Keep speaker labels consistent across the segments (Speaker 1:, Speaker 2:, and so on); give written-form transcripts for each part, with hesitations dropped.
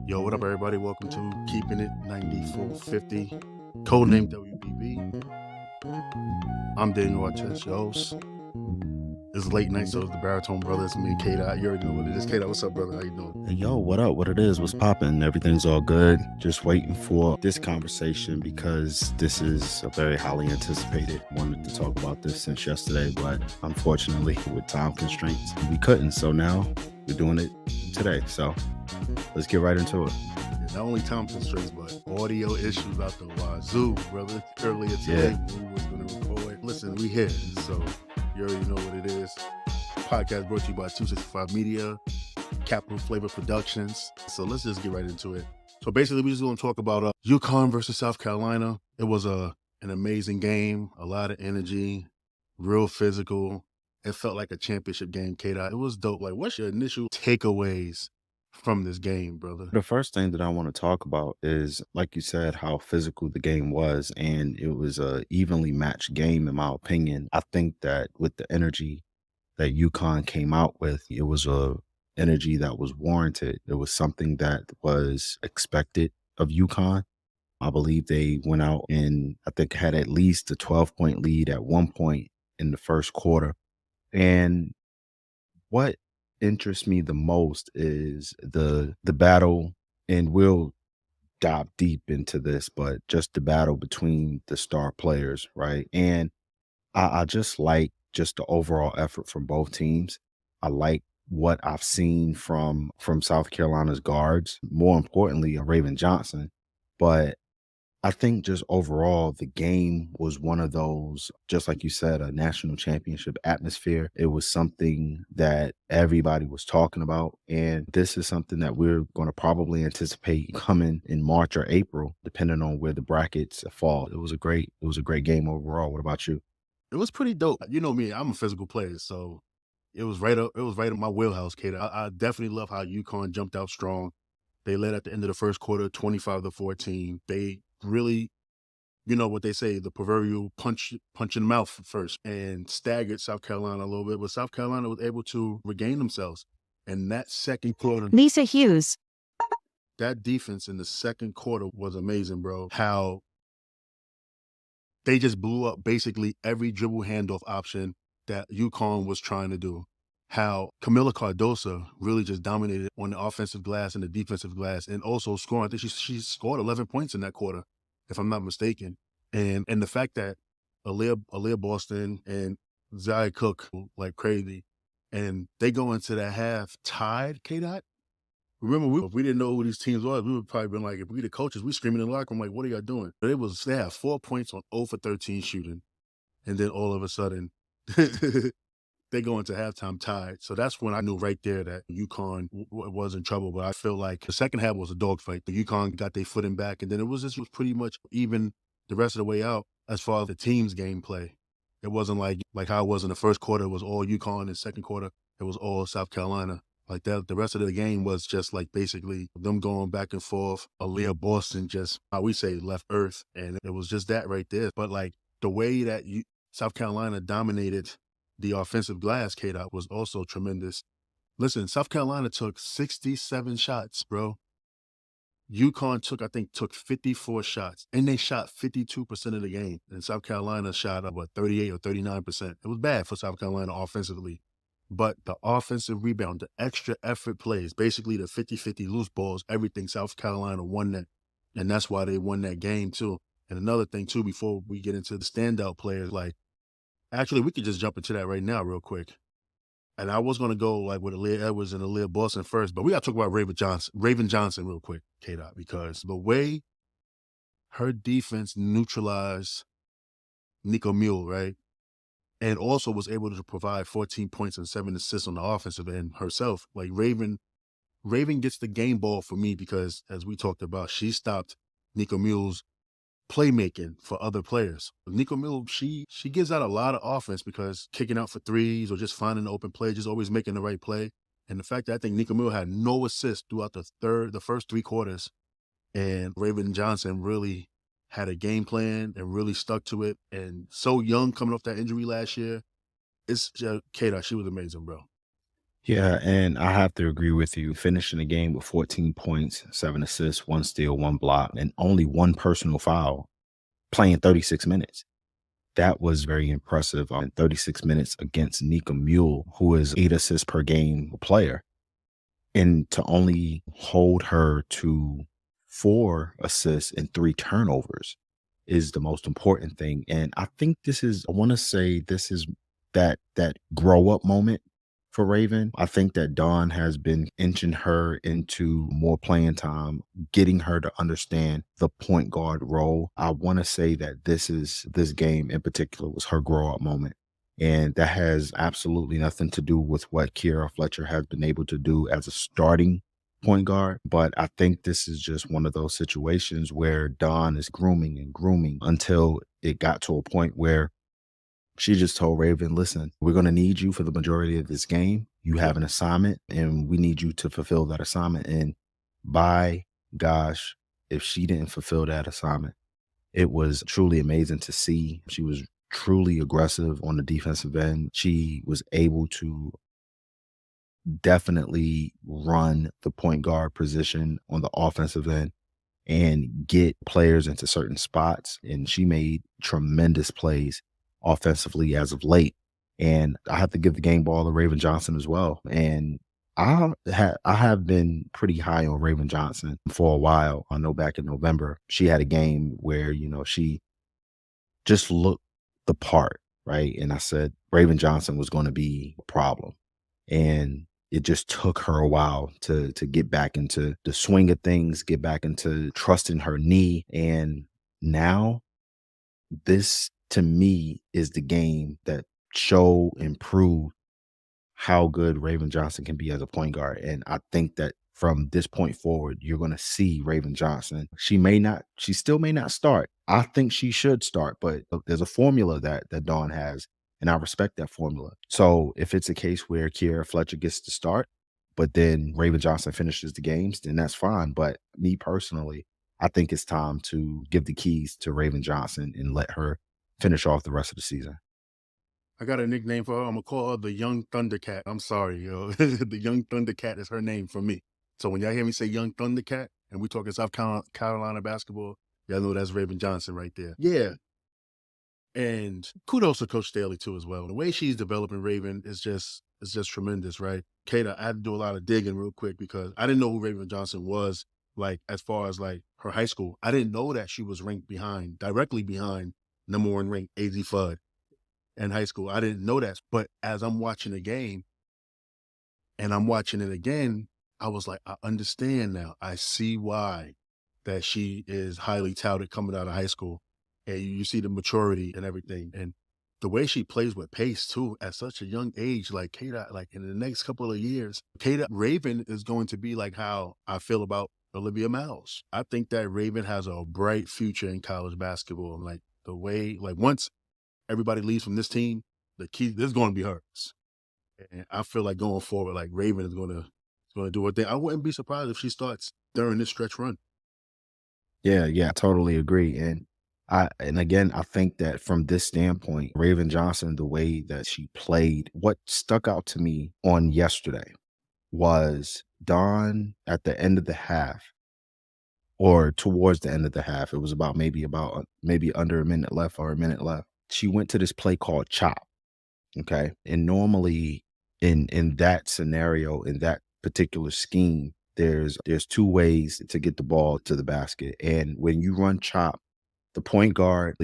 Speaker 1: Yo, what up, everybody? Welcome to Keeping It 9450, Codename WBB. I'm Daniel Artes, your host. It's late night, so it's the Baritone Brothers, me and K-Dot. You already know what it is. K-Dot, what's up, brother? How you doing?
Speaker 2: Hey, yo, what up? What it is? What's popping? Everything's all good. Just waiting for this conversation because this is a very highly anticipated. Wanted to talk about this since yesterday, but unfortunately, with time constraints, we couldn't. So now we're doing it today. So let's get right into it.
Speaker 1: Not only time constraints, but audio issues out the wazoo, brother. Earlier today, we was going to record. Listen, we here, so you already know what it is. Podcast brought to you by 265 Media, Capital Flavor Productions. So let's just get right into it. So basically, we're just going to talk about UConn versus South Carolina. It was an amazing game, a lot of energy, real physical. It felt like a championship game, K-Dot. It was dope. Like, what's your initial takeaways from this game, brother?
Speaker 2: The first thing that I want to talk about is, like you said, how physical the game was, and it was a evenly matched game, in my opinion. I think that with the energy that UConn came out with, it was a energy that was warranted. It was something that was expected of UConn. I believe they went out and I think had at least a 12-point lead at one point in the first quarter. And what interests me the most is the battle, and we'll dive deep into this, but just the battle between the star players, right? And I just like just the overall effort from both teams. I like what I've seen from South Carolina's guards, more importantly, Raven Johnson. But I think just overall, the game was one of those, just like you said, a national championship atmosphere. It was something that everybody was talking about. And this is something that we're going to probably anticipate coming in March or April, depending on where the brackets fall. It was a great game overall. What about you?
Speaker 1: It was pretty dope. You know me, I'm a physical player, so it was right in my wheelhouse, Kate. I definitely love how UConn jumped out strong. They led at the end of the first quarter, 25-14. They really, you know what they say, the proverbial punch in the mouth first, and staggered South Carolina a little bit. But South Carolina was able to regain themselves. And that second quarter,
Speaker 3: Lisa Hughes.
Speaker 1: that defense in the second quarter was amazing, bro. How they just blew up basically every dribble handoff option that UConn was trying to do. How Kamilla Cardoso really just dominated on the offensive glass and the defensive glass, and also scoring. I think she scored 11 points in that quarter, if I'm not mistaken. And the fact that Aliyah Boston and Zaya Cook like crazy, and they go into that half tied, K-Dot. Remember, if we didn't know who these teams was, we would probably been like, if we the coaches, we screaming in the locker room like, what are y'all doing? But they had 4 points on 0 for 13 shooting. And then all of a sudden, they go into halftime tied. So that's when I knew right there that UConn was in trouble. But I feel like the second half was a dogfight. The UConn got their footing back, and then it was pretty much even the rest of the way out as far as the team's gameplay. It wasn't like how it was in the first quarter. It was all UConn. In the second quarter, it was all South Carolina. Like that, the rest of the game was just like basically them going back and forth. Aliyah Boston just, how we say, left earth. And it was just that right there. But like the way that South Carolina dominated the offensive glass, K-Dot, was also tremendous. Listen, South Carolina took 67 shots, bro. UConn took 54 shots, and they shot 52% of the game. And South Carolina shot, 38 or 39%. It was bad for South Carolina offensively. But the offensive rebound, the extra effort plays, basically the 50-50 loose balls, everything, South Carolina won that. And that's why they won that game, too. And another thing, too, before we get into the standout players, like, actually, we could just jump into that right now real quick. And I was going to go like with Aaliyah Edwards and Aliyah Boston first, but we got to talk about Raven Johnson real quick, K-Dot, because the way her defense neutralized Nico Mule, right? And also was able to provide 14 points and 7 assists on the offensive end herself. Like Raven gets the game ball for me because, as we talked about, she stopped Nico Mule's playmaking for other players. Nico Mule, she gives out a lot of offense because kicking out for threes or just finding an open play, just always making the right play. And the fact that I think Nico Mule had no assists throughout the first 3 quarters, and Raven Johnson really had a game plan and really stuck to it. And so young, coming off that injury last year, it's K-Dot, she was amazing, bro.
Speaker 2: Yeah, and I have to agree with you. Finishing the game with 14 points, 7 assists, 1 steal, 1 block, and only one personal foul, playing 36 minutes. That was very impressive. 36 minutes against Nika Mule, who is 8 assists per game player. And to only hold her to 4 assists and 3 turnovers is the most important thing. And I think I want to say this is that grow up moment for Raven. I think that Dawn has been inching her into more playing time, getting her to understand the point guard role. I want to say that this game in particular was her grow up moment. And that has absolutely nothing to do with what Kiera Fletcher has been able to do as a starting point guard. But I think this is just one of those situations where Dawn is grooming and grooming until it got to a point where she just told Raven, listen, we're going to need you for the majority of this game. You
Speaker 1: Yep.
Speaker 2: have an assignment and we need you to fulfill that assignment. And by gosh, if she didn't fulfill that assignment, it was truly amazing to see. She was truly aggressive on the defensive end. She was able to definitely run the point guard position on the offensive end and get players into certain spots. And she made tremendous plays offensively as of late. And I have to give the game ball to Raven Johnson as well. And I have been pretty high on Raven Johnson for a while. I know back in November, she had a game where, she just looked the part, right? And I said Raven Johnson was going to be a problem. And it just took her a while to get back into the swing of things, get back into trusting her knee. And now this to me is the game that show and prove how good Raven Johnson can be as a point guard. And I think that from this point forward, you're going to see Raven Johnson. She still may not start. I think she should start, but there's a formula that Dawn has, and I respect that formula. So if it's a case where Kiera Fletcher gets to start, but then Raven Johnson finishes the games, then that's fine. But me personally, I think it's time to give the keys to Raven Johnson and let her finish off the rest of the season.
Speaker 1: I got a nickname for her. I'm gonna call her the Young Thundercat. I'm sorry, yo. The Young Thundercat is her name for me. So when y'all hear me say Young Thundercat and we talking South Carolina basketball, y'all know that's Raven Johnson right there. Yeah. And kudos to Coach Staley too as well. The way she's developing Raven is just tremendous, right? Kata, I had to do a lot of digging real quick because I didn't know who Raven Johnson was, like as far as like her high school. I didn't know that she was ranked directly behind #1 ranked AZ Fudd in high school. I didn't know that. But as I'm watching the game and I'm watching it again, I was like, I understand now. I see why that she is highly touted coming out of high school. And you see the maturity and everything. And the way she plays with pace too at such a young age, like Kata, like in the next couple of years, Kata Raven is going to be like how I feel about Olivia Miles. I think that Raven has a bright future in college basketball. And like the way, like once everybody leaves from this team, this is going to be hers. And I feel like going forward, like Raven is gonna do her thing. I wouldn't be surprised if she starts during this stretch run.
Speaker 2: Yeah, yeah, I totally agree. And again, I think that from this standpoint, Raven Johnson, the way that she played, what stuck out to me on yesterday was Dawn at the end of the half or towards the end of the half. It was maybe under a minute left or a minute left. She went to this play called chop. Okay. And normally in that scenario, in that particular scheme, there's two ways to get the ball to the basket. And when you run chop, the point guard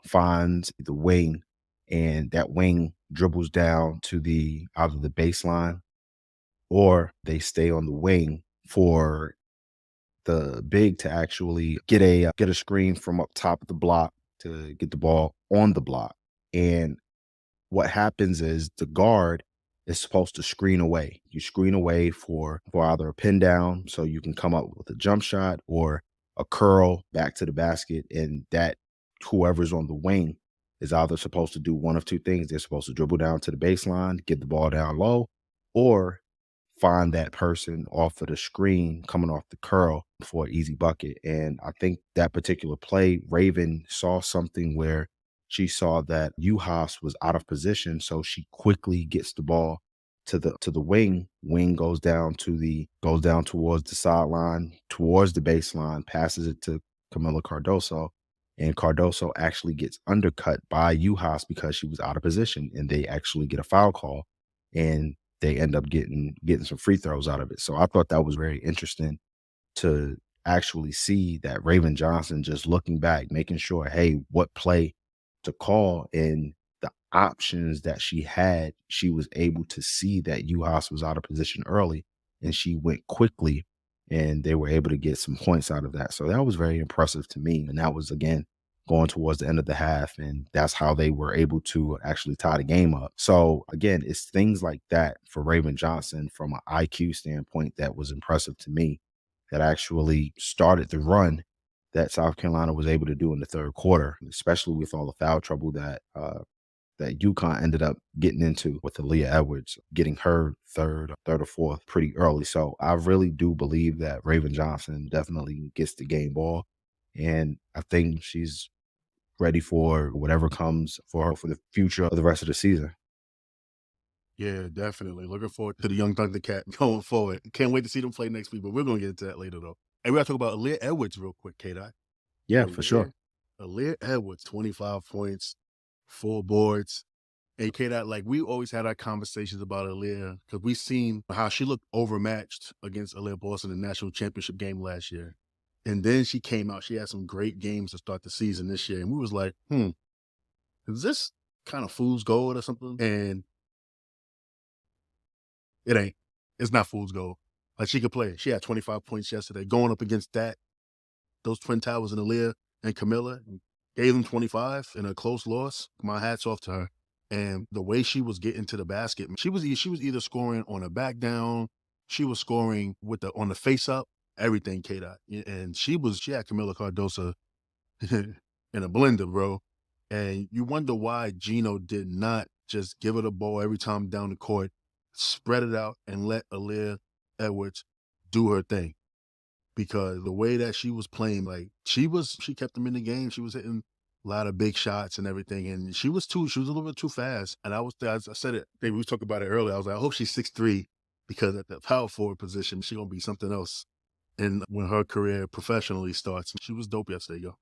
Speaker 2: finds the wing and that wing dribbles down to the either the baseline or they stay on the wing for the big to actually get a screen from up top of the block to get the ball on the block. And what happens is the guard is supposed to screen away. You screen away for either a pin down so you can come up with a jump shot or a curl back to the basket. And that whoever's on the wing is either supposed to do one of two things. They're supposed to dribble down to the baseline, get the ball down low, or find that person off of the screen coming off the curl for an easy bucket. And I think that particular play, Raven saw something where she saw that UHAS was out of position. So she quickly gets the ball to the wing. Wing goes down towards the sideline, towards the baseline, passes it to Kamilla Cardoso, and Cardoso actually gets undercut by UHAS because she was out of position, and they actually get a foul call, and they end up getting some free throws out of it. So I thought that was very interesting to actually see that Raven Johnson just looking back, making sure, hey, what play to call, and the options that she had, she was able to see that UHAS was out of position early, and she went quickly, and they were able to get some points out of that. So that was very impressive to me. And that was, again, going towards the end of the half, and that's how they were able to actually tie the game up. So again, it's things like that for Raven Johnson from an IQ standpoint that was impressive to me, that actually started the run that South Carolina was able to do in the third quarter, especially with all the foul trouble that UConn ended up getting into with Aaliyah Edwards, getting her third or fourth pretty early. So I really do believe that Raven Johnson definitely gets the game ball, and I think she's ready for whatever comes for her for the future of the rest of the season.
Speaker 1: Yeah, definitely. Looking forward to the young Thundercat going forward. Can't wait to see them play next week, but we're going to get into that later, though. And we got to talk about Aaliyah Edwards real quick, K-Dot.
Speaker 2: Yeah, for
Speaker 1: Aaliyah,
Speaker 2: sure.
Speaker 1: Aaliyah Edwards, 25 points, 4 boards. And K-Dot, like, we always had our conversations about Aaliyah because we seen how she looked overmatched against Aliyah Boston in the national championship game last year. And then she came out. She had some great games to start the season this year. And we was like, is this kind of fool's gold or something? And it ain't. It's not fool's gold. Like, she could play. She had 25 points yesterday. Going up against those Twin Towers and Aaliyah and Kamilla, gave them 25 in a close loss. My hat's off to her. And the way she was getting to the basket, she was either scoring on a back down, she was scoring on the face up, everything, K-Dot. And she had Kamilla Cardoso in a blender, bro. And you wonder why Gino did not just give her the ball every time down the court, spread it out, and let Aaliyah Edwards do her thing. Because the way that she was playing, like, she kept them in the game. She was hitting a lot of big shots and everything. And she was a little bit too fast. And I said it, we talked about it earlier. I was like, I hope she's 6'3", because at the power forward position, she's going to be something else. And when her career professionally starts, she was dope yesterday, yo.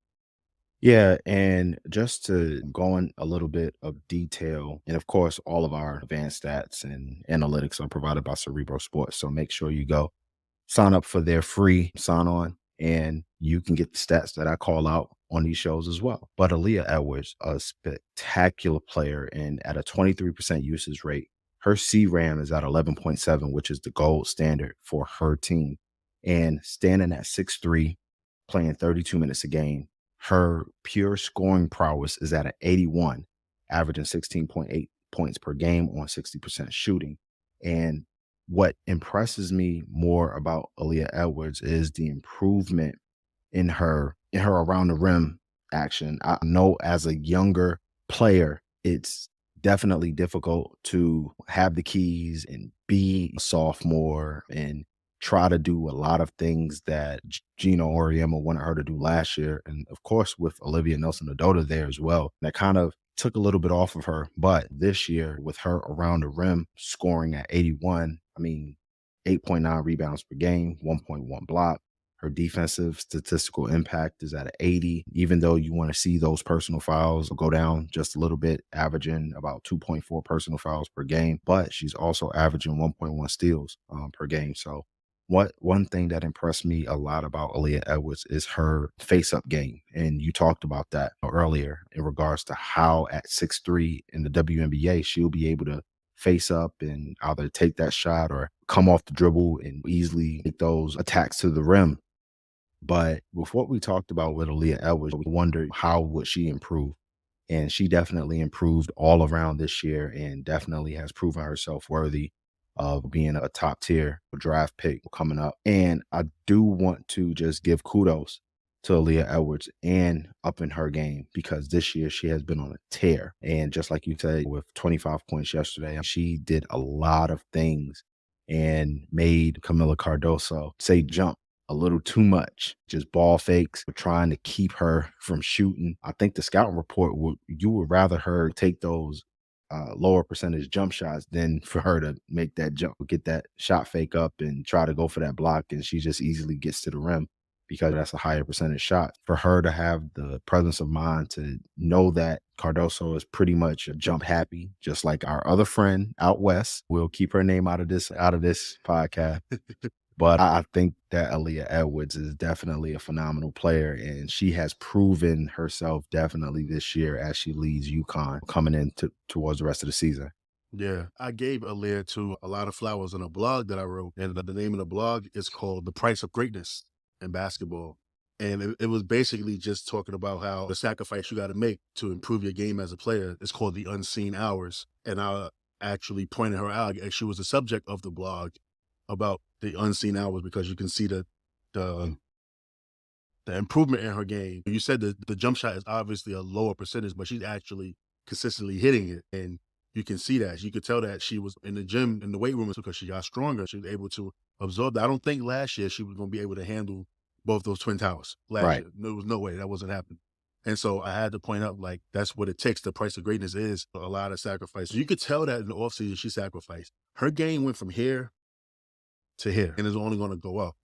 Speaker 2: Yeah, and just to go in a little bit of detail, and of course, all of our advanced stats and analytics are provided by Cerebro Sports. So make sure you go sign up for their free sign on, and you can get the stats that I call out on these shows as well. But Aaliyah Edwards, a spectacular player, and at a 23% usage rate, her CRAM is at 11.7, which is the gold standard for her team. And standing at 6'3", playing 32 minutes a game, her pure scoring prowess is at an 81, averaging 16.8 points per game on 60% shooting. And what impresses me more about Aaliyah Edwards is the improvement in her around the rim action. I know as a younger player, it's definitely difficult to have the keys and be a sophomore and try to do a lot of things that Gino Auriemma wanted her to do last year. And of course, with Olivia Nelson-Ododa there as well, that kind of took a little bit off of her. But this year, with her around the rim scoring at 81, 8.9 rebounds per game, 1.1 block. Her defensive statistical impact is at 80, even though you want to see those personal fouls go down just a little bit, averaging about 2.4 personal fouls per game. But she's also averaging 1.1 steals per game. So one thing that impressed me a lot about Aaliyah Edwards is her face-up game. And you talked about that earlier in regards to how at 6'3" in the WNBA, she'll be able to face up and either take that shot or come off the dribble and easily make those attacks to the rim. But with what we talked about with Aaliyah Edwards, we wondered how would she improve? And she definitely improved all around this year and definitely has proven herself worthy of being a top tier draft pick coming up. And I do want to just give kudos to Aaliyah Edwards and up in her game, because this year she has been on a tear. And just like you said, with 25 points yesterday, she did a lot of things and made Kamilla Cardoso say jump a little too much, just ball fakes, trying to keep her from shooting. I think the scouting report you would rather her take those lower percentage jump shots than for her to make that jump, get that shot fake up and try to go for that block. And she just easily gets to the rim because that's a higher percentage shot. For her to have the presence of mind to know that Cardoso is pretty much a jump happy, just like our other friend out west. We'll keep her name out of this podcast. But I think that Aaliyah Edwards is definitely a phenomenal player, and she has proven herself definitely this year as she leads UConn coming in towards the rest of the season.
Speaker 1: Yeah, I gave Aaliyah to a lot of flowers on a blog that I wrote, and the name of the blog is called "The Price of Greatness in Basketball," and it was basically just talking about how the sacrifice you got to make to improve your game as a player is called the unseen hours, and I actually pointed her out, and she was the subject of the blog about the unseen hours because you can see the improvement in her game. You said that the jump shot is obviously a lower percentage, but she's actually consistently hitting it. And you can see that. You could tell that she was in the gym, in the weight room, because she got stronger. She was able to absorb that. I don't think last year she was going to be able to handle both those Twin Towers last year. There was no way that wasn't happening. And so I had to point out, like, that's what it takes. The price of greatness is a lot of sacrifice. You could tell that in the offseason she sacrificed. Her game went from here to here, and it's only going to go up.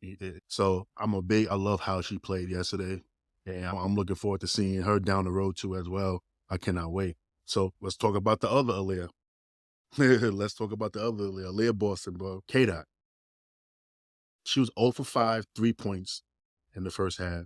Speaker 1: So I love how she played yesterday, and I'm looking forward to seeing her down the road too as well. I cannot wait. So let's talk about the other Aliyah. Let's talk about the other Aliyah, Aliyah Boston, bro. K-Dot. She was 0 for 5, 3 points in the first half.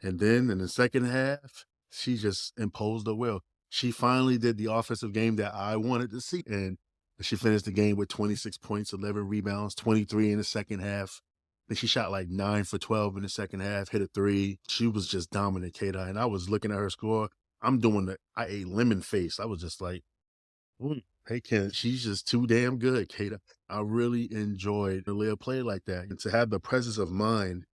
Speaker 1: And then in the second half, she just imposed her will. She finally did the offensive game that I wanted to see, and she finished the game with 26 points, 11 rebounds, 23 in the second half. Then she shot like 9 for 12 in the second half, hit a 3. She was just dominant, K-Dot. And I was looking at her score. I'm doing I ate lemon face. I was just like, hey, Ken, she's just too damn good, K-Dot. I really enjoyed Aaliyah play like that. And to have the presence of mind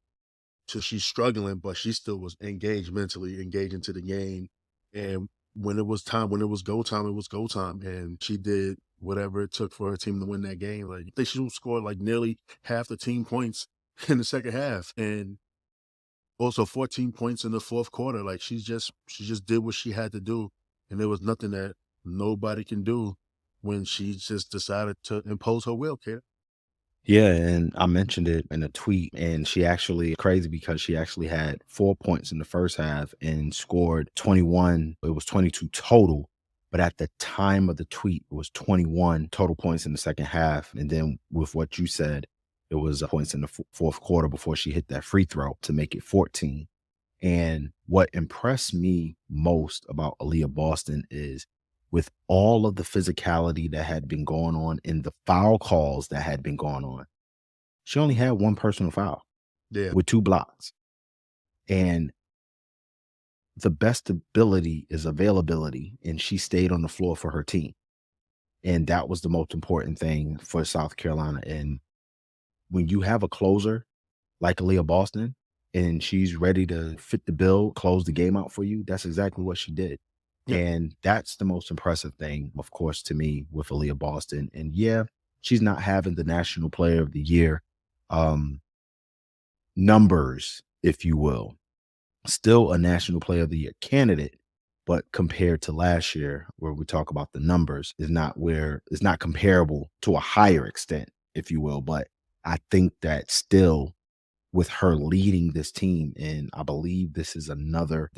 Speaker 1: to she's struggling, but she still was engaged mentally, engaged into the game. And when it was time, when it was go time, it was go time. And she did whatever it took for her team to win that game. Like, I think she scored like nearly half the team points in the second half. And also 14 points in the fourth quarter. Like, she just did what she had to do. And there was nothing that nobody can do when she just decided to impose her will, Kate.
Speaker 2: Yeah, and I mentioned it in a tweet, and she actually crazy because she actually had 4 points in the first half and scored 21. It was 22 total, but at the time of the tweet, it was 21 total points in the second half. And then with what you said, it was points in the fourth quarter before she hit that free throw to make it 14. And what impressed me most about Aliyah Boston is with all of the physicality that had been going on and the foul calls that had been going on, she only had one personal foul with 2 blocks. And the best ability is availability, and she stayed on the floor for her team. And that was the most important thing for South Carolina. And when you have a closer like Aliyah Boston and she's ready to fit the bill, close the game out for you, that's exactly what she did. Yeah. And that's the most impressive thing, of course, to me with Aliyah Boston. And yeah, she's not having the National Player of the Year numbers, if you will. Still a National Player of the Year candidate, but compared to last year, where we talk about the numbers, is not comparable to a higher extent, if you will. But I think that still, with her leading this team, and I believe this is another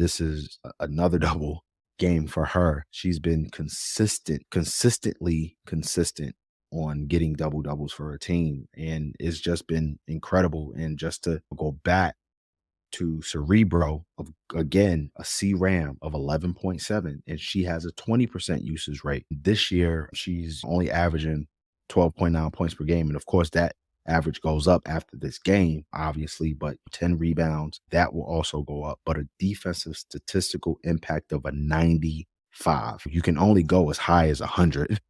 Speaker 2: double game for her. She's been consistently consistent on getting double doubles for her team, and it's just been incredible. And just to go back to Cerebro, of again a C-RAM of 11.7, and she has a 20% usage rate. This year, she's only averaging 12.9 points per game, and of course that average goes up after this game, obviously, but 10 rebounds, that will also go up. But a defensive statistical impact of a 95. You can only go as high as 100.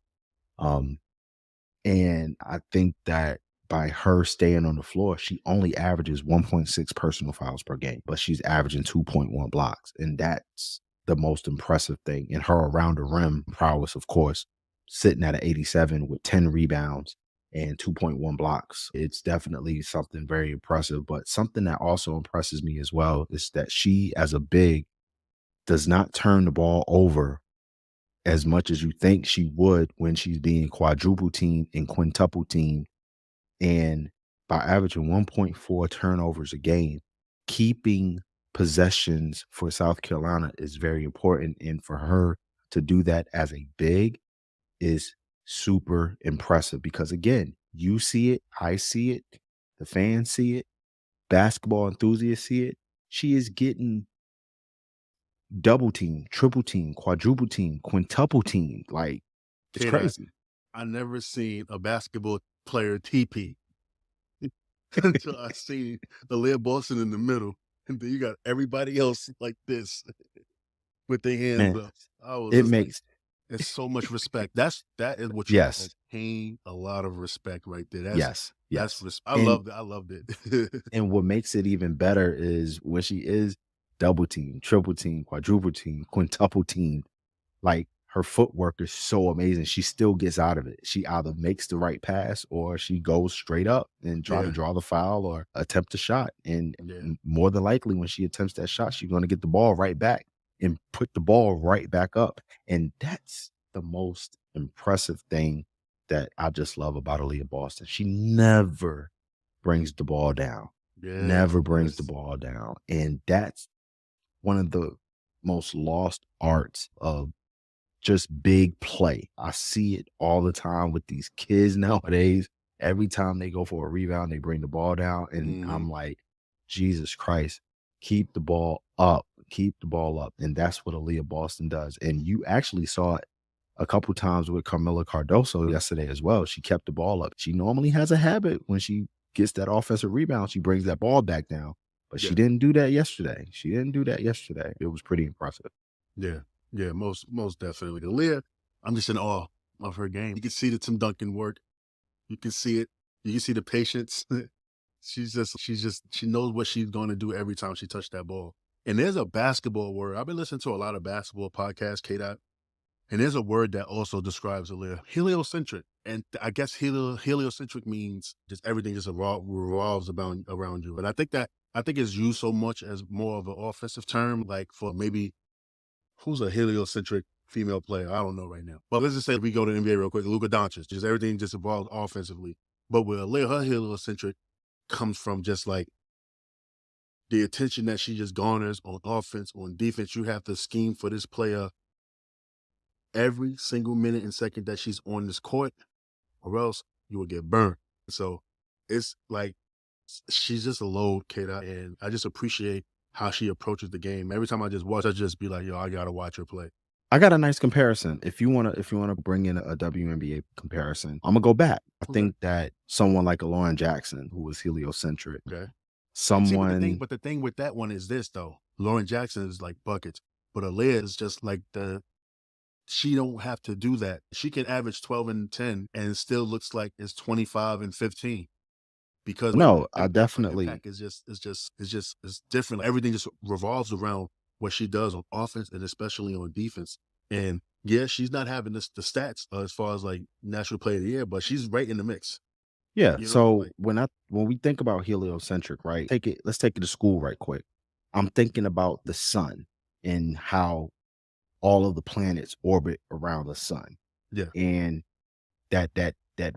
Speaker 2: And I think that by her staying on the floor, she only averages 1.6 personal fouls per game, but she's averaging 2.1 blocks. And that's the most impressive thing. And her around the rim prowess, of course, sitting at an 87 with 10 rebounds and 2.1 blocks. It's definitely something very impressive. But something that also impresses me as well is that she, as a big, does not turn the ball over as much as you think she would when she's being quadruple teamed and quintuple teamed. And by averaging 1.4 turnovers a game, keeping possessions for South Carolina is very important. And for her to do that as a big is super impressive because, again, you see it, I see it, the fans see it, basketball enthusiasts see it. She is getting double team, triple team, quadruple team, quintuple team. Like, it's
Speaker 1: Kid,
Speaker 2: crazy.
Speaker 1: I never seen a basketball player TP until I seen Aliyah Boston in the middle, and then you got everybody else like this with their hands
Speaker 2: Man,
Speaker 1: up. I was
Speaker 2: it
Speaker 1: just like,
Speaker 2: makes
Speaker 1: it's so much respect. That is what you
Speaker 2: yes,
Speaker 1: call paying a lot of respect right there.
Speaker 2: yes,
Speaker 1: That's
Speaker 2: yes.
Speaker 1: I
Speaker 2: And
Speaker 1: loved it. I loved it.
Speaker 2: and what makes it even better is when she is double team, triple team, quadruple team, quintuple team, like her footwork is so amazing. She still gets out of it. She either makes the right pass or she goes straight up and try to
Speaker 1: Yeah,
Speaker 2: draw the foul or attempt a shot. And
Speaker 1: yeah,
Speaker 2: more than likely, when she attempts that shot, she's going to get the ball right back and put the ball right back up. And that's the most impressive thing that I just love about Aliyah Boston. She never brings the ball down,
Speaker 1: yes,
Speaker 2: never brings the
Speaker 1: yes.
Speaker 2: ball down. And that's one of the most lost arts of just big play. I see it all the time with these kids nowadays. Every time they go for a rebound, they bring the ball down. And
Speaker 1: Mhm.
Speaker 2: I'm like, Jesus Christ, keep the ball up, keep the ball up. And that's what Aliyah Boston does. And you actually saw it a couple times with Kamilla Cardoso yesterday as well. She kept the ball up. She normally has a habit when she gets that offensive rebound, she brings that ball back down. But she
Speaker 1: Yeah,
Speaker 2: didn't do that yesterday. She didn't do that yesterday. It was pretty impressive.
Speaker 1: yeah, yeah. Most definitely. Aliyah, I'm just in awe of her game. You can see the Tim Duncan work. You can see it. You can see the patience. She knows what she's going to do every time she touched that ball. And there's a basketball word. I've been listening to a lot of basketball podcasts, K Dot, and there's a word that also describes Aaliyah, heliocentric. And I guess heliocentric means just everything just revolves around you. And I think it's used so much as more of an offensive term, like for maybe who's a heliocentric female player? I don't know right now. But let's just say we go to the NBA real quick. Luka Doncic, just everything just evolves offensively. But with Aaliyah, her heliocentric comes from just like the attention that she just garners on offense, on defense. You have to scheme for this player every single minute and second that she's on this court, or else you will get burned. So it's like she's just a load, Kata, and I just appreciate how she approaches the game. Every time I just watch, I just be like, yo, I gotta watch her play.
Speaker 2: I got a nice comparison. If you wanna bring in a WNBA comparison, Imma go back. I
Speaker 1: Okay.
Speaker 2: think that someone like a Lauren Jackson, who was heliocentric,
Speaker 1: Okay. See,
Speaker 2: someone
Speaker 1: but the thing with that one is this though. Lauren Jackson is like buckets, but Aliyah is just like she don't have to do that. She can average 12 and 10 and it still looks like it's 25 and 15 because
Speaker 2: no, I
Speaker 1: her
Speaker 2: definitely
Speaker 1: impact is different. Everything just revolves around what she does on offense and especially on defense. And yeah, she's not having the stats as far as like national player of the year, but she's right in the mix.
Speaker 2: yeah,
Speaker 1: You know,
Speaker 2: so
Speaker 1: like
Speaker 2: when we think about heliocentric, right, let's take it to school right quick. I'm thinking about the sun and how all of the planets orbit around the sun,
Speaker 1: yeah,
Speaker 2: and that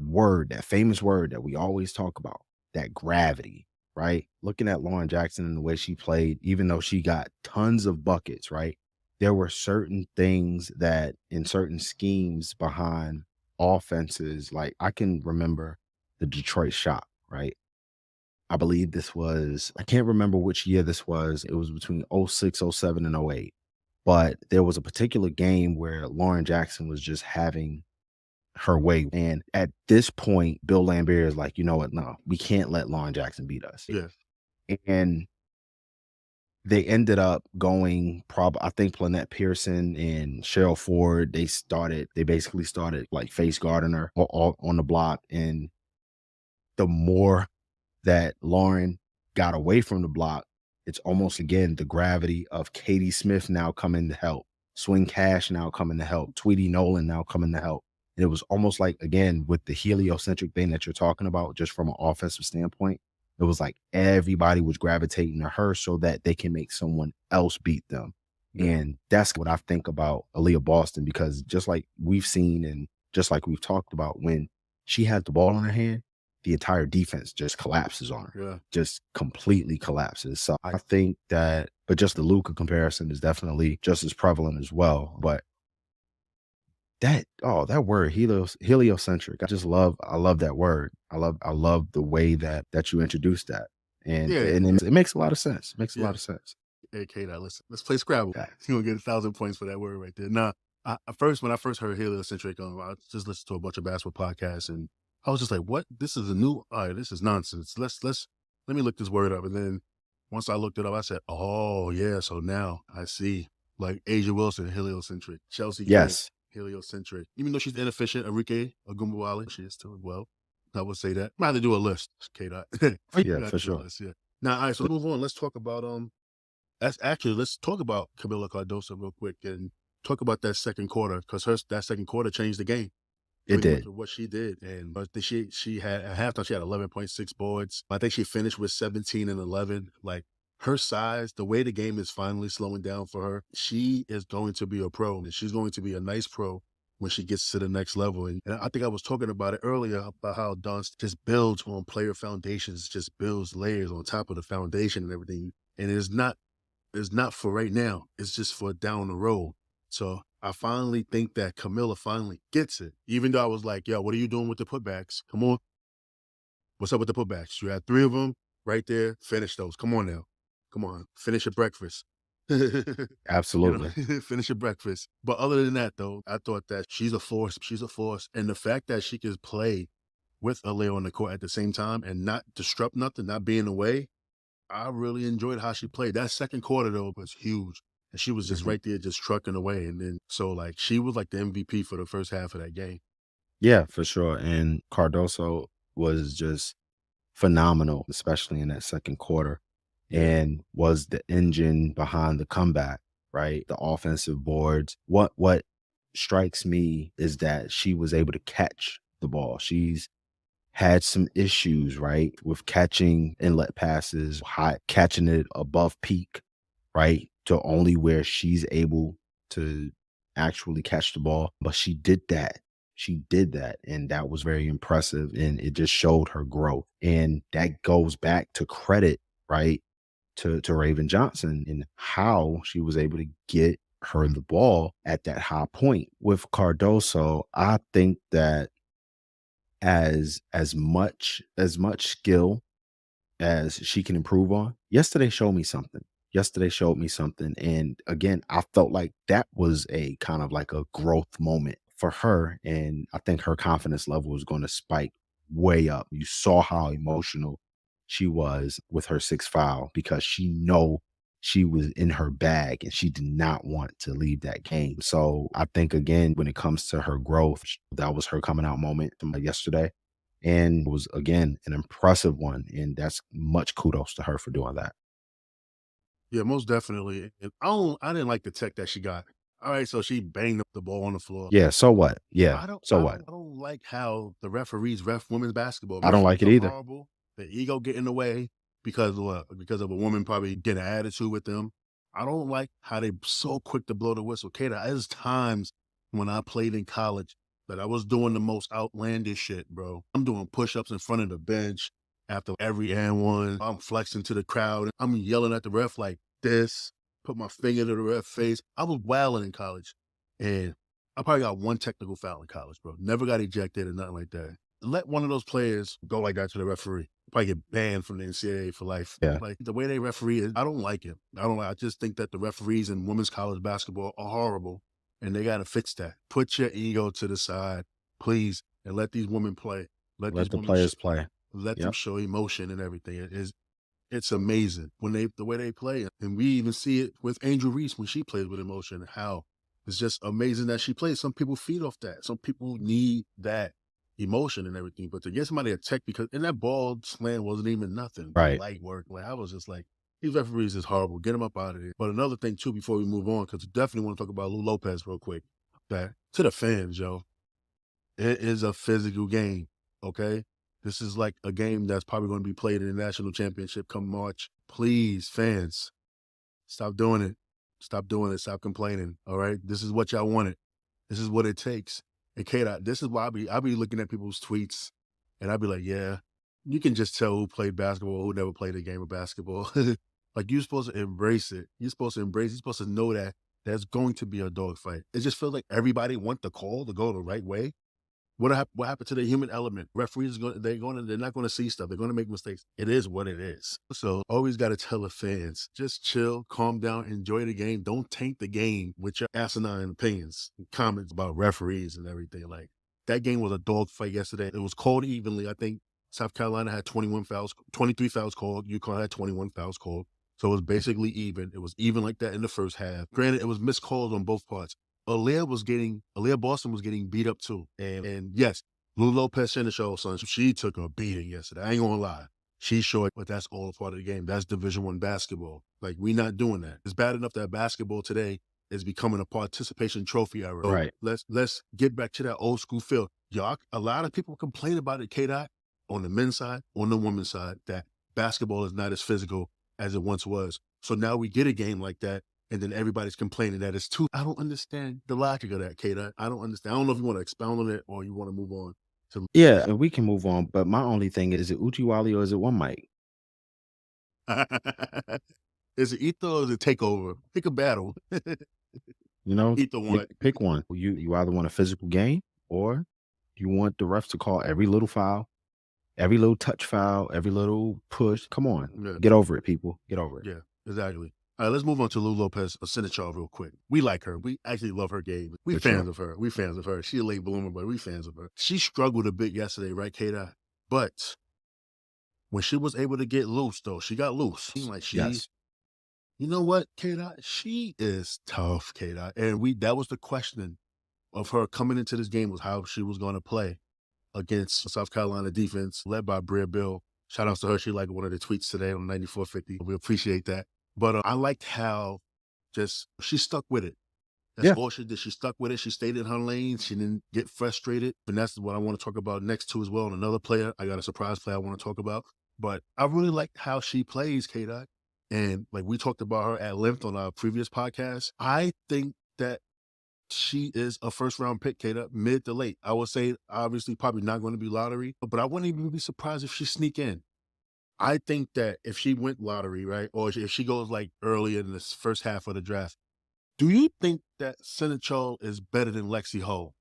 Speaker 2: word, that famous word that we always talk about, that gravity, right? Looking at Lauren Jackson and the way she played, even though she got tons of buckets, right? There were certain things that in certain schemes behind offenses, like I can remember the Detroit shot, right? I believe this was, I can't remember which year this was. It was between '06, '07, and '08. But there was a particular game where Lauren Jackson was just having her way. And at this point, Bill Laimbeer is like, you know what? No, we can't let Lauren Jackson beat us.
Speaker 1: yeah,
Speaker 2: And they ended up going I think Lynette Pearson and Cheryl Ford, they basically started like face guarding her on the block. And the more that Lauren got away from the block, it's almost again the gravity of Katie Smith now coming to help, Swing Cash now coming to help, Tweety Nolan now coming to help. And it was almost like, again, with the heliocentric thing that you're talking about, just from an offensive standpoint, it was like everybody was gravitating to her so that they can make someone else beat them.
Speaker 1: Yeah.
Speaker 2: And that's what I think about Aliyah Boston, because just like we've seen and just like we've talked about, when she has the ball in her hand, the entire defense just collapses on her,
Speaker 1: Yeah.
Speaker 2: just completely collapses. So I think that, but just the Luka comparison is definitely just as prevalent as well. But that word heliocentric, I love that word. I love the way that you introduced that. And
Speaker 1: Yeah.
Speaker 2: it makes a lot of sense. It makes a
Speaker 1: Yeah.
Speaker 2: lot of sense.
Speaker 1: Hey, K-Dot, listen, let's play Scrabble.
Speaker 2: Facts.
Speaker 1: You're gonna get 1,000 points for that word right there. Nah, when I first heard heliocentric, I just listened to a bunch of basketball podcasts, and I was just like, "What? This is a new. All right, this is nonsense. Let me look this word up." And then once I looked it up, I said, "Oh yeah." So now I see. Like Asia Wilson, heliocentric. Chelsea Green,
Speaker 2: Yes.
Speaker 1: heliocentric. Even though she's inefficient, Enrique Agumbawale, she is too as well. I would say that. I have to do a list, K-Dot.
Speaker 2: Oh, yeah,
Speaker 1: I have
Speaker 2: for
Speaker 1: to do a
Speaker 2: sure.
Speaker 1: list. Yeah. Now, all right. So let's move on. Let's talk about let's talk about Kamilla Cardoso real quick and talk about that second quarter, because that second quarter changed the game
Speaker 2: It
Speaker 1: pretty much
Speaker 2: did.
Speaker 1: with what she did. And she had at halftime she had 11.6 boards. I think she finished with 17 and 11. Like her size, the way the game is finally slowing down for her, she is going to be a pro, and she's going to be a nice pro when she gets to the next level. And I think I was talking about it earlier about how Dunst just builds on player foundations, just builds layers on top of the foundation and everything. And it's not for right now. It's just for down the road. So I finally think that Kamilla finally gets it. Even though I was like, yo, what are you doing with the putbacks? Come on. What's up with the putbacks? You had 3 of them right there. Finish those. Come on now. Come on. Finish your breakfast.
Speaker 2: Absolutely.
Speaker 1: Finish your breakfast. But other than that, though, I thought that she's a force. She's a force. And the fact that she could play with Aaliyah on the court at the same time and not disrupt nothing, not be in the way, I really enjoyed how she played. That second quarter, though, was huge. And she was just
Speaker 2: Mhm.
Speaker 1: right there, just trucking away. And then, so like, she was like the MVP for the first half of that game.
Speaker 2: Yeah, for sure. And Cardoso was just phenomenal, especially in that second quarter,
Speaker 1: Yeah.
Speaker 2: and was the engine behind the comeback, right? The offensive boards. What strikes me is that she was able to catch the ball. She's had some issues, right, with catching inlet passes, high, catching it above peak, right, to only where she's able to actually catch the ball. But she did that. She did that. And that was very impressive. And it just showed her growth. And that goes back to credit, right, to Raven Johnson and how she was able to get her the ball at that high point. With Cardoso, I think that as much skill as she can improve on, yesterday showed me something. Yesterday showed me something. And again, I felt like that was a kind of like a growth moment for her. And I think her confidence level was going to spike way up. You saw how emotional she was with her sixth foul, because she was in her bag and she did not want to leave that game. So I think again, when it comes to her growth, that was her coming out moment from yesterday, and was again an impressive one. And that's much kudos to her for doing that.
Speaker 1: Yeah, most definitely. And I didn't like the tech that she got. All right, so she banged up the ball on the floor.
Speaker 2: Yeah. So what? Yeah. So what?
Speaker 1: I don't like how the referees ref women's basketball.
Speaker 2: I don't like
Speaker 1: Referees
Speaker 2: it
Speaker 1: are
Speaker 2: either.
Speaker 1: horrible. The ego get in the way because of what? Because of a woman probably getting an attitude with them. I don't like how they so quick to blow the whistle. Kata, there's times when I played in college that I was doing the most outlandish shit, bro. I'm doing push-ups in front of the bench after every and one. I'm flexing to the crowd. I'm yelling at the ref like this, put my finger to the ref face. I was wilding in college. And I probably got one technical foul in college, bro. Never got ejected or nothing like that. Let one of those players go like that to the referee. Probably get banned from the NCAA for life.
Speaker 2: Yeah.
Speaker 1: Like the way they referee is, I don't like it. I just think that the referees in women's college basketball are horrible, and they got to fix that. Put your ego to the side, please, and let these women play. Let these
Speaker 2: Let the
Speaker 1: women
Speaker 2: players play.
Speaker 1: let them
Speaker 2: Yep.
Speaker 1: show emotion and everything. It's amazing when the way they play, and we even see it with Angel Reese when she plays with emotion. How it's just amazing that she plays. Some people feed off that. Some people need that emotion and everything. But to get somebody a tech, because and that ball slam wasn't even nothing,
Speaker 2: Right.
Speaker 1: light work. Like I was just like, these referees is horrible. Get them up out of there. But another thing too, before we move on, because I definitely want to talk about Lou Lopez real quick. That to the fans, yo, it is a physical game. Okay. This is like a game that's probably going to be played in the national championship come March. Please, fans, stop doing it. Stop doing it. Stop complaining. All right. This is what y'all wanted. This is what it takes. And K-Dot, this is why I be looking at people's tweets and I'd be like, yeah, you can just tell who played basketball, who never played a game of basketball. Like you're supposed to embrace it. You're supposed to embrace, you're supposed to know that there's going to be a dogfight. It just feels like everybody want the call to go the right way. What happened to the human element? Referees they're not going to see stuff. They're going to make mistakes. It is what it is. So always got to tell the fans, just chill, calm down, enjoy the game. Don't taint the game with your asinine opinions and comments about referees and everything. Like that game was a dog fight yesterday. It was called evenly. I think South Carolina had 23 fouls called. UConn had 21 fouls called. So it was basically even. It was even like that in the first half. Granted, it was missed calls on both parts. Aliyah Boston was getting beat up too. And yes, Lou Lopez-Sénéchal, son, she took a beating yesterday. I ain't gonna lie. She's short, but that's all a part of the game. That's Division I basketball. Like, we not doing that. It's bad enough that basketball today is becoming a participation trophy era. So
Speaker 2: Right.
Speaker 1: let's get back to that old school feel. Y'all, a lot of people complain about it, K-Dot, on the men's side, on the women's side, that basketball is not as physical as it once was. So now we get a game like that, and then everybody's complaining that it's too. I don't understand the logic of that, Kata. I don't understand. I don't know if you want to expound on it or you want to move on to.
Speaker 2: Yeah, and we can move on. But my only thing is it Uchiwali or is it one mic?
Speaker 1: Is it Ether or is it Takeover? Pick a battle.
Speaker 2: You know,
Speaker 1: Ether one.
Speaker 2: pick one. You either want a physical game or you want the refs to call every little foul, every little touch foul, every little push. Come on.
Speaker 1: Yeah.
Speaker 2: Get over it, people. Get over it.
Speaker 1: Yeah, exactly. All right, let's move on to Lou Lopez-Sénéchal real quick. We like her. We actually love her game. We
Speaker 2: For
Speaker 1: fans
Speaker 2: sure.
Speaker 1: of her. We fans of her. She a late bloomer, but we fans of her. She struggled a bit yesterday, right, Kata? But when she was able to get loose, though, she got loose. Like
Speaker 2: Yes.
Speaker 1: you know what, K-Dot? She is tough, K-Dot. And that was the question of her coming into this game, was how she was going to play against South Carolina defense led by Brea Bill. Shout outs to her. She liked one of the tweets today on 9450. We appreciate that. But I liked how just she stuck with it. That's
Speaker 2: Yeah.
Speaker 1: all she did. She stuck with it. She stayed in her lane. She didn't get frustrated. And that's what I want to talk about next too as well. And another player, I got a surprise player I want to talk about. But I really like how she plays, K-Dot. And like we talked about her at length on our previous podcast. I think that she is a first round pick, Kata, mid to late. I would say obviously probably not going to be lottery, but I wouldn't even be surprised if she sneak in. I think that if she went lottery, right, or if she goes like early in this first half of the draft, do you think that Sénéchal is better than Lexi Hull?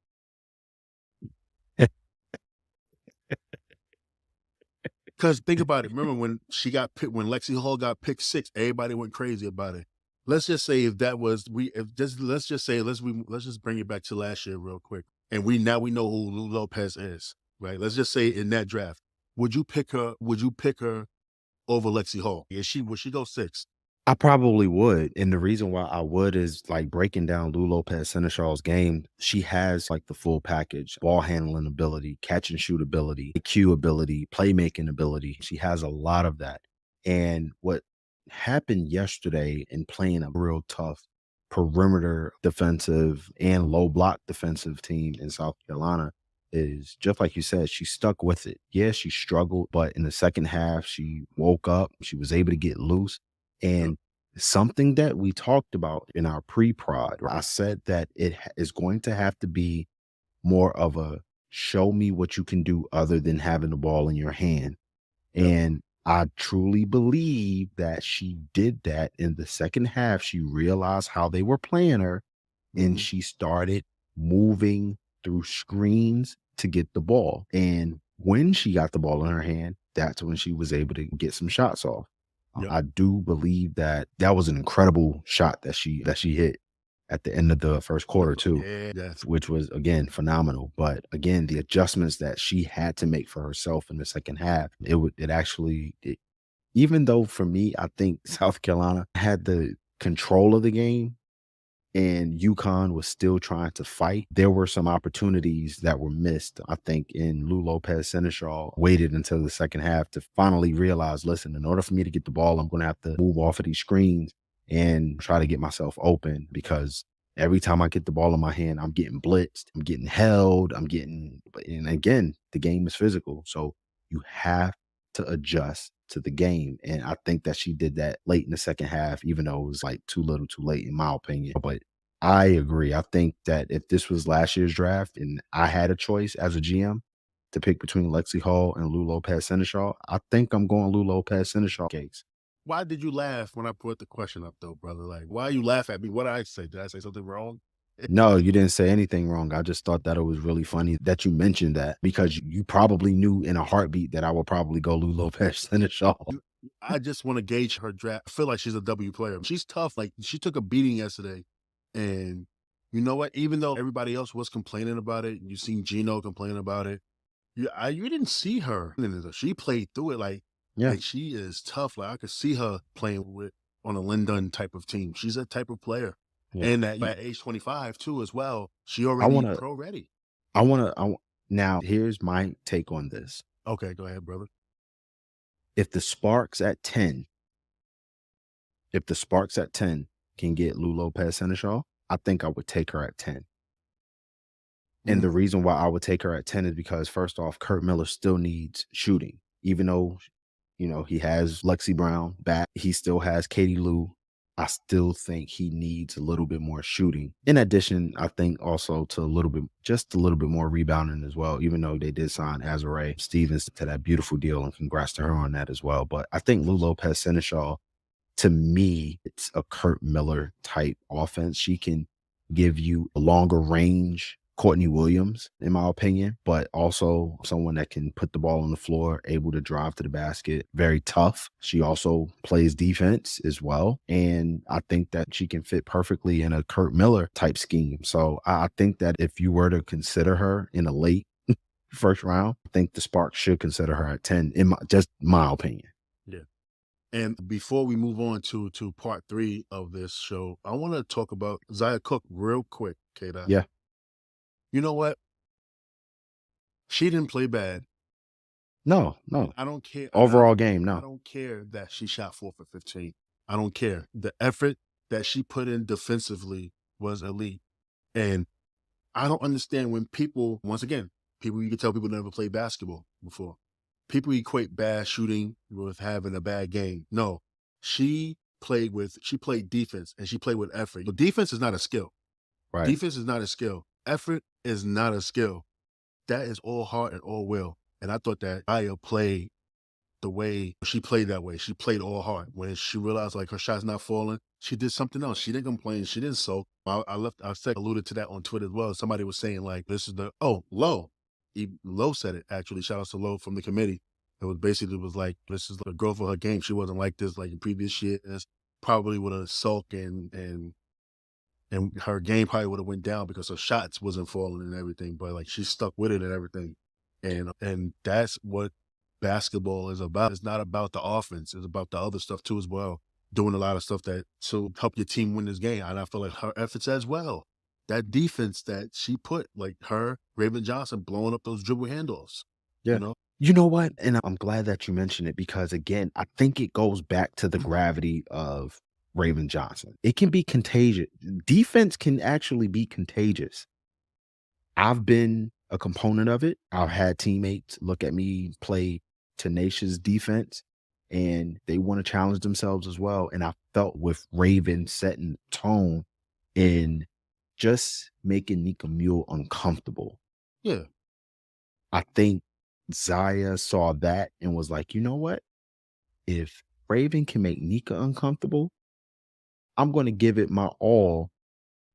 Speaker 1: Because think about it. Remember when she got picked, when Lexi Hull got picked 6, everybody went crazy about it. Let's just say if that was let's just bring it back to last year real quick, and we know who Lou Lopez is, right? Let's just say in that draft, would you pick her? Would you pick her over Lexi Hull? Would she go 6?
Speaker 2: I probably would. And the reason why I would is like breaking down Lou Lopez-Sénéchal's game. She has like the full package: ball handling ability, catch and shoot ability, IQ ability, playmaking ability. She has a lot of that. And what happened yesterday in playing a real tough perimeter defensive and low block defensive team in South Carolina is just like you said, she stuck with it. Yeah, she struggled, but in the second half, she woke up. She was able to get loose. And something that we talked about in our pre-prod, I said that is going to have to be more of a show me what you can do other than having the ball in your hand.
Speaker 1: Yep.
Speaker 2: And I truly believe that she did that in the second half. She realized how they were playing her and she started moving through screens to get the ball. And when she got the ball in her hand, that's when she was able to get some shots off.
Speaker 1: Yep.
Speaker 2: I do believe that was an incredible shot that she hit at the end of the first quarter too, which was again phenomenal. But again, the adjustments that she had to make for herself in the second half, even though for me, I think South Carolina had the control of the game and UConn was still trying to fight, there were some opportunities that were missed. I think in Lou Lopez-Sénéchal waited until the second half to finally realize, listen, in order for me to get the ball, I'm going to have to move off of these screens and try to get myself open, because every time I get the ball in my hand, I'm getting blitzed, I'm getting held, and again, the game is physical. So you have to adjust to the game. And I think that she did that late in the second half, even though it was like too little too late, in my opinion. But I agree. I think that if this was last year's draft and I had a choice as a GM to pick between Lexi Hall and Lou Lopez-Sénéchal, I think I'm going Lou Lopez-Sénéchal case.
Speaker 1: Why did you laugh when I put the question up, though, brother? Like, why you laugh at me? What did I say? Did I say something wrong?
Speaker 2: No, you didn't say anything wrong. I just thought that it was really funny that you mentioned that because you probably knew in a heartbeat that I would probably go Lou Lopez-Sénéchal.
Speaker 1: I just want to gauge her draft. I feel like she's a W player. She's tough. Like, she took a beating yesterday. And you know what? Even though everybody else was complaining about it, you seen Gino complaining about it, you didn't see her. She played through it like she is tough. Like, I could see her playing with on a Lindon type of team. She's a type of player.
Speaker 2: Yeah.
Speaker 1: And at age 25 too as well, she
Speaker 2: I
Speaker 1: already
Speaker 2: wanna
Speaker 1: pro ready.
Speaker 2: now here's my take on this.
Speaker 1: Okay, go ahead, brother.
Speaker 2: If the Sparks at 10 can get Lou Lopez-Sénéchal, I think I would take her at 10. And the reason why I would take her at 10 is because, first off, Kurt Miller still needs shooting. Even though, he has Lexi Brown back, he still has Katie Lou. I still think he needs a little bit more shooting. In addition, I think also to just a little bit more rebounding as well, even though they did sign Azurá Stevens to that beautiful deal, and congrats to her on that as well. But I think Lou Lopez-Sénéchal, to me, it's a Kurt Miller type offense. She can give you a longer range Courtney Williams, in my opinion, but also someone that can put the ball on the floor, able to drive to the basket, very tough. She also plays defense as well. And I think that she can fit perfectly in a Kurt Miller type scheme. So I think that if you were to consider her in a late first round, I think the Sparks should consider her at 10, in my opinion.
Speaker 1: Yeah. And before we move on to part 3 of this show, I want to talk about Zia Cook real quick, K-Dot.
Speaker 2: Yeah.
Speaker 1: You know what? She didn't play bad.
Speaker 2: No.
Speaker 1: I don't care.
Speaker 2: Overall game, no.
Speaker 1: I don't care that she shot 4 for 15. I don't care. The effort that she put in defensively was elite. And I don't understand when people, once again, you can tell people never played basketball before. People equate bad shooting with having a bad game. No, she played defense and she played with effort. But defense is not a skill.
Speaker 2: Right.
Speaker 1: Defense is not a skill. Effort is not a skill. That is all heart and all will. And I thought that Aya played the way she played that way. She played all heart. When she realized like her shot's not falling, she did something else. She didn't complain. She didn't sulk. I alluded to that on Twitter as well. Somebody was saying like, this is Lo. Lo said it actually. Shout out to Lo from the committee. It was like, this is the growth of her game. She wasn't like this like in previous years. Probably would have sulked and her game probably would have went down because her shots wasn't falling and everything, but like she stuck with it and everything. And that's what basketball is about. It's not about the offense. It's about the other stuff too as well. Doing a lot of stuff to help your team win this game. And I feel like her efforts as well. That defense that she put, like her, Raven Johnson, blowing up those dribble handoffs.
Speaker 2: Yeah. You know what? And I'm glad that you mentioned it because, again, I think it goes back to the gravity of Raven Johnson. It can be contagious. Defense can actually be contagious. I've been a component of it. I've had teammates look at me play tenacious defense and they want to challenge themselves as well. And I felt with Raven setting tone in just making Nika Mule uncomfortable.
Speaker 1: Yeah.
Speaker 2: I think Zia saw that and was like, you know what? If Raven can make Nika uncomfortable, I'm going to give it my all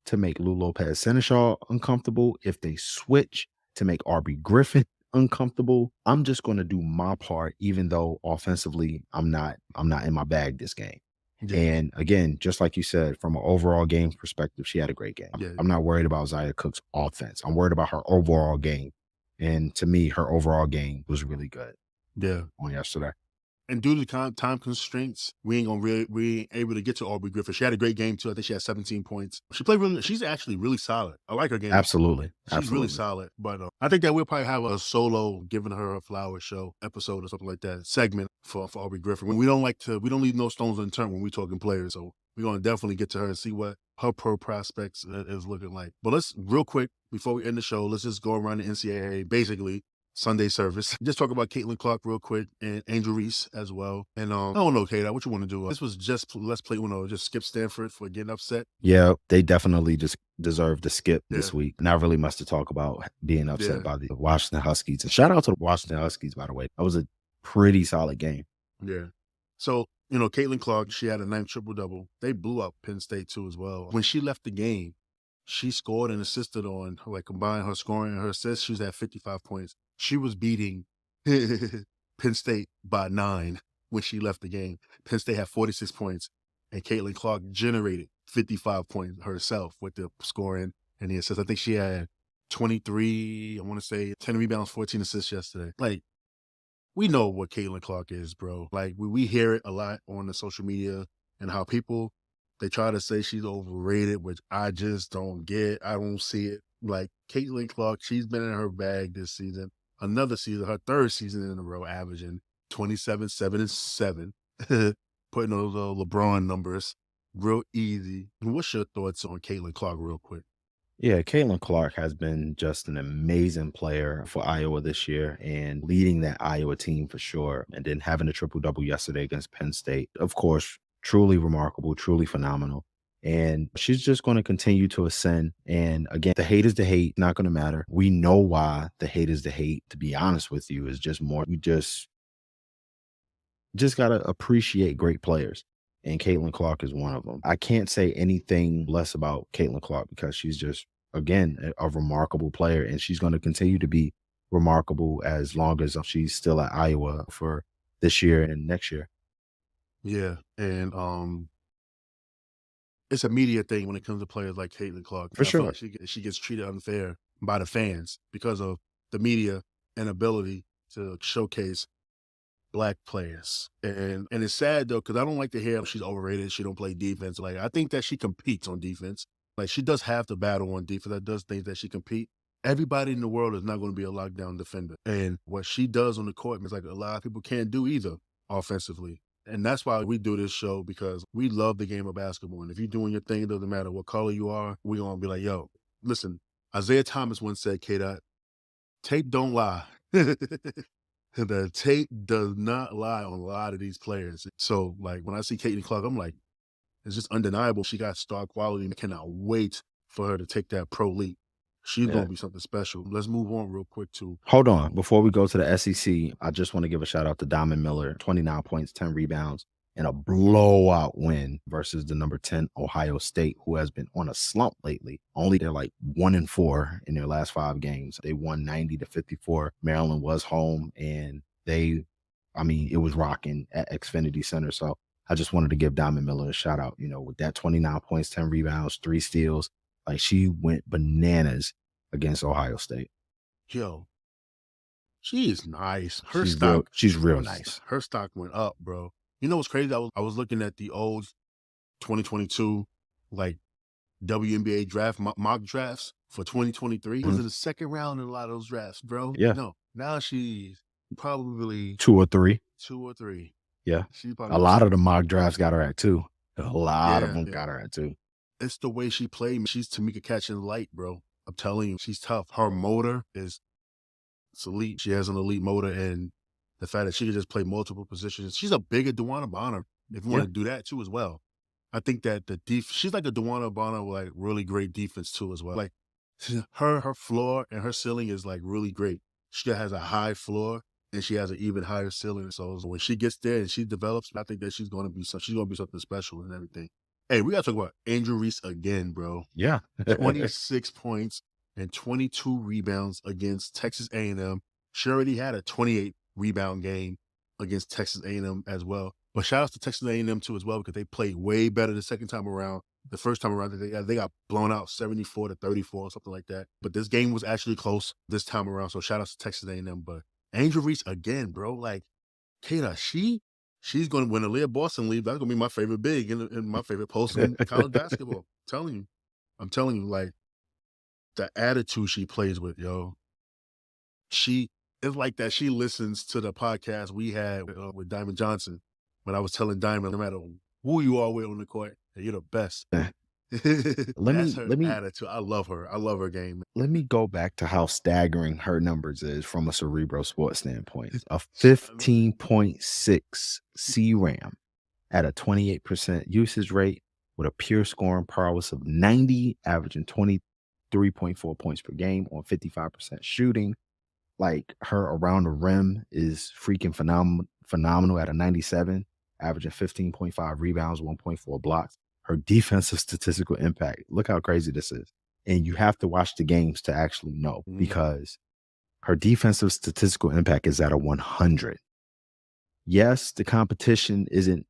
Speaker 2: to make Lou Lopez-Sénéchal uncomfortable. If they switch to make RB Griffin uncomfortable, I'm just going to do my part, even though offensively I'm not in my bag this game. Yeah. And again, just like you said, from an overall game perspective, she had a great game. Yeah. I'm not worried about Zia Cook's offense. I'm worried about her overall game. And to me, her overall game was really good.
Speaker 1: Yeah.
Speaker 2: On yesterday.
Speaker 1: And due to time constraints, we ain't able to get to Aubrey Griffin. She had a great game too. I think she had 17 points. She's actually really solid. I like her game.
Speaker 2: Absolutely.
Speaker 1: She's really solid. But I think that we'll probably have a solo giving her a flower show episode or something like that, segment for Aubrey Griffin. When we don't leave no stones unturned when we're talking players. So we're going to definitely get to her and see what her pro prospects is looking like. But let's real quick, before we end the show, let's just go around the NCAA. Basically, Sunday service. Just talk about Caitlin Clark real quick and Angel Reese as well. And I don't know, Kate, what you want to do? This was just let's play Uno. Just skip Stanford for getting upset.
Speaker 2: Yeah, they definitely just deserve to skip
Speaker 1: Yeah.
Speaker 2: this week. Not really much to talk about being upset
Speaker 1: Yeah.
Speaker 2: by the Washington Huskies. And shout out to the Washington Huskies, by the way. That was a pretty solid game.
Speaker 1: Yeah. So, Caitlin Clark, she had a 9th triple-double. They blew up Penn State too as well. When she left the game, she scored and assisted on, combined her scoring and her assists. She was at 55 points. She was beating Penn State by 9 when she left the game. Penn State had 46 points, and Caitlin Clark generated 55 points herself with the scoring and the assists. I think she had 23, I want to say 10 rebounds, 14 assists yesterday. We know what Caitlin Clark is, bro. We hear it a lot on the social media and how people, they try to say she's overrated, which I just don't get. I don't see it. Caitlin Clark, she's been in her bag this season. Another season, her 3rd season in a row, averaging 27, 7, and 7. Putting those LeBron numbers real easy. What's your thoughts on Caitlin Clark real quick?
Speaker 2: Yeah, Caitlin Clark has been just an amazing player for Iowa this year and leading that Iowa team for sure. And then having a triple-double yesterday against Penn State, of course, truly remarkable, truly phenomenal. And she's just going to continue to ascend. And again, the hate is the hate, not going to matter. We know why the hate is the hate, to be honest with you, is just more, you just got to appreciate great players. And Caitlin Clark is one of them. I can't say anything less about Caitlin Clark because she's just, again, a remarkable player. And she's going to continue to be remarkable as long as she's still at Iowa for this year and next year.
Speaker 1: Yeah. And it's a media thing when it comes to players like Caitlin Clark.
Speaker 2: For
Speaker 1: I feel
Speaker 2: sure.
Speaker 1: like she gets treated unfair by the fans because of the media inability to showcase Black players. And it's sad though, because I don't like to hear she's overrated, she don't play defense. I think that she competes on defense. She does have to battle on defense. That does think that she compete. Everybody in the world is not going to be a lockdown defender. And what she does on the court is a lot of people can't do either offensively. And that's why we do this show, because we love the game of basketball. And if you're doing your thing, it doesn't matter what color you are, we're going to be like, yo, listen, Isaiah Thomas once said, K-Dot, tape don't lie. The tape does not lie on a lot of these players. So, when I see Caitlin Clark, I'm like, it's just undeniable. She got star quality and cannot wait for her to take that pro leap. She's going to be something special. Let's move on real quick to.
Speaker 2: Hold on. Before we go to the SEC, I just want to give a shout out to Diamond Miller, 29 points, 10 rebounds, and a blowout win versus the number 10 Ohio State, who has been on a slump lately. They're 1-4 in their last 5 games. They won 90-54. Maryland was home, and it was rocking at Xfinity Center. So I just wanted to give Diamond Miller a shout out, with that 29 points, 10 rebounds, 3 steals. She went bananas against Ohio State.
Speaker 1: Yo, she is nice.
Speaker 2: She's real nice.
Speaker 1: Her stock went up, bro. You know what's crazy? I was looking at the old 2022 WNBA draft mock drafts for 2023. It was in the second round in a lot of those drafts, bro.
Speaker 2: Yeah.
Speaker 1: No, now she's probably
Speaker 2: 2 or 3.
Speaker 1: 2 or 3.
Speaker 2: Yeah.
Speaker 1: She's probably
Speaker 2: A lot of the mock drafts got her at 2. A lot of them got her at 2.
Speaker 1: It's the way she played. She's Tamika catching light, bro. I'm telling you, she's tough. Her motor it's elite. She has an elite motor, and the fact that she can just play multiple positions. She's a bigger DeWanna Bonner, if you want to do that too as well. I think that she's like a DeWanna Bonner with really great defense too as well. Her floor and her ceiling is really great. She has a high floor and she has an even higher ceiling. So when she gets there and she develops, I think that she's gonna be something special and everything. Hey, we gotta talk about Angel Reese again, bro.
Speaker 2: Yeah.
Speaker 1: 26 points and 22 rebounds against Texas A&M. She already had a 28 rebound game against Texas A&M as well. But shout out to Texas A&M too as well, because they played way better the second time around. The first time around, they got blown out 74-34 or something like that. But this game was actually close this time around. So shout out to Texas A&M. But Angel Reese again, bro. Kata, she's going to, when Aliyah Boston leaves, that's going to be my favorite big and my favorite post in college basketball. I'm telling you, the attitude she plays with, yo. It's like that she listens to the podcast we had with Diamond Johnson when I was telling Diamond, no matter who you are with on the court, you're the best. That's her
Speaker 2: let me
Speaker 1: attitude. I love her. I love her game.
Speaker 2: let me go back to how staggering her numbers is from a cerebral sports standpoint. A
Speaker 1: I mean,
Speaker 2: 15.6 CRAM at a 28% usage rate with a pure scoring prowess of 90, averaging 23.4 points per game on 55% shooting. Like her around the rim is freaking phenomenal at a 97, averaging 15.5 rebounds, 1.4 blocks. Her defensive statistical impact. Look how crazy this is. And you have to watch the games to actually know because her defensive statistical impact is at a 100. Yes, the competition isn't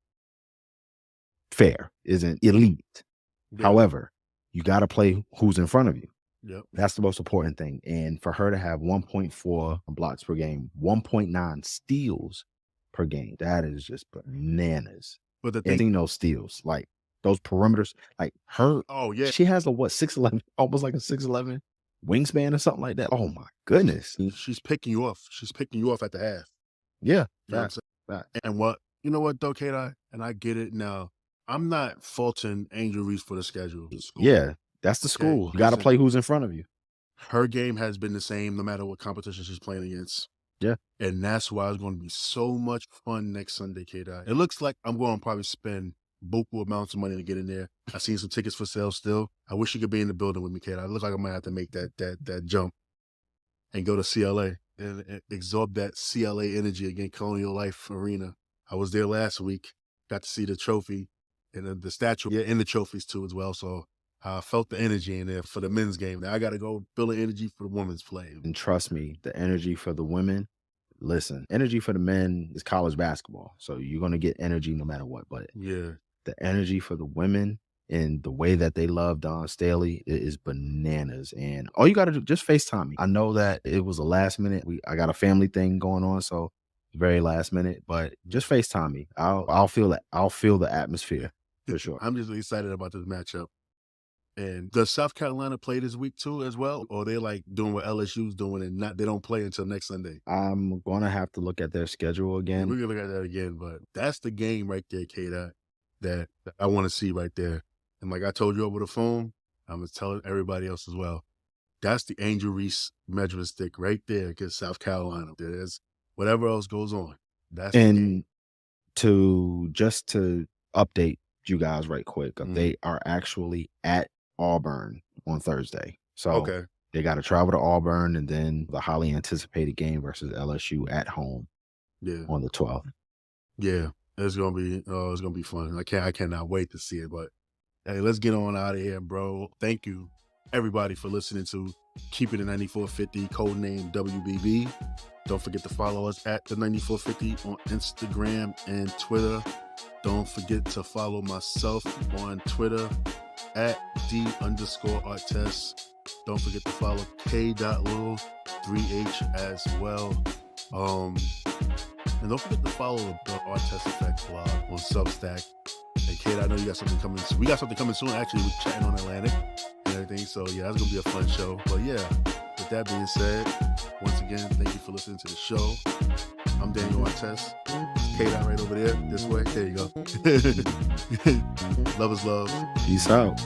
Speaker 2: fair, isn't elite.
Speaker 1: yeah.
Speaker 2: However, you got to play who's in front of you.
Speaker 1: Yep.
Speaker 2: That's the most important thing. And for her to have 1.4 blocks per game, 1.9 steals per game, that is just bananas.
Speaker 1: But the
Speaker 2: And
Speaker 1: thing,
Speaker 2: seeing those steals, like those perimeters, like her,
Speaker 1: oh yeah,
Speaker 2: she has a what, 6'11, almost like a 6'11 wingspan or something like that. Oh my goodness.
Speaker 1: she's picking you off. She's picking you off at the half.
Speaker 2: Yeah.
Speaker 1: You know what I'm
Speaker 2: Facts,
Speaker 1: saying?
Speaker 2: facts.
Speaker 1: And what you know what though, Kate, and I get it now. I'm not faulting Angel Reese for the schedule. The school.
Speaker 2: Yeah. That's the
Speaker 1: Okay,
Speaker 2: school. You got to
Speaker 1: listen.
Speaker 2: play who's in front of you.
Speaker 1: Her game has been the same no matter what competition she's playing against.
Speaker 2: Yeah.
Speaker 1: And that's why it's going to be so much fun next Sunday, Kate. It looks like I'm going to probably spend buku amounts of money to get in there. I seen some tickets for sale still. I wish you could be in the building with me, Kate. It looks like I might have to make that jump and go to CLA and absorb that CLA energy again, Colonial Life Arena. I was there last week. Got to see the trophy and the statue, yeah, and the trophies too as well. So I felt the energy in there for the men's game. Now I got to go feel the energy for the women's play.
Speaker 2: And trust me, the energy for the women, listen, energy for the men is college basketball. So you're going to get energy no matter what. But
Speaker 1: Yeah.
Speaker 2: the energy for the women and the way that they love Dawn Staley is bananas. And all you got to do, just FaceTime me. I know that it was a last minute. I got a family thing going on, so it's very last minute. But just FaceTime me. I'll feel that. I'll feel the atmosphere for sure.
Speaker 1: I'm just excited about this matchup. And does South Carolina play this week too as well? Or they like doing what LSU's doing and they don't play until next Sunday?
Speaker 2: I'm going to have to look at their schedule again.
Speaker 1: We're going to look at that again, but that's the game right there, Kate, that I want to see right there. And like I told you over the phone, I'm going to tell everybody else as well. That's the Angel Reese measuring stick right there against South Carolina. There's whatever else goes on. That's
Speaker 2: and to update you guys right quick, they are actually at Auburn on Thursday. So
Speaker 1: okay.
Speaker 2: They got to travel to Auburn and then the highly anticipated game versus LSU at home on the 12th.
Speaker 1: Yeah, it's gonna be fun. I cannot wait to see it. But hey, let's get on out of here, bro. Thank you, everybody, for listening to Keep It at 9450, Codename WBB. Don't forget to follow us at the 9450 on Instagram and Twitter. Don't forget to follow myself on Twitter at D_Artest. Don't forget to follow K.Lil 3H as well. And don't forget to follow the Artest Effect blog on Substack. Hey, Kate, I know you got something coming soon. We got something coming soon. Actually, we're chatting on Atlantic and everything. So, yeah, that's going to be a fun show. But, yeah, with that being said, once again, thank you for listening to the show. I'm Daniel Artest. Kate right over there. This way. There you go. Love is love.
Speaker 2: Peace out.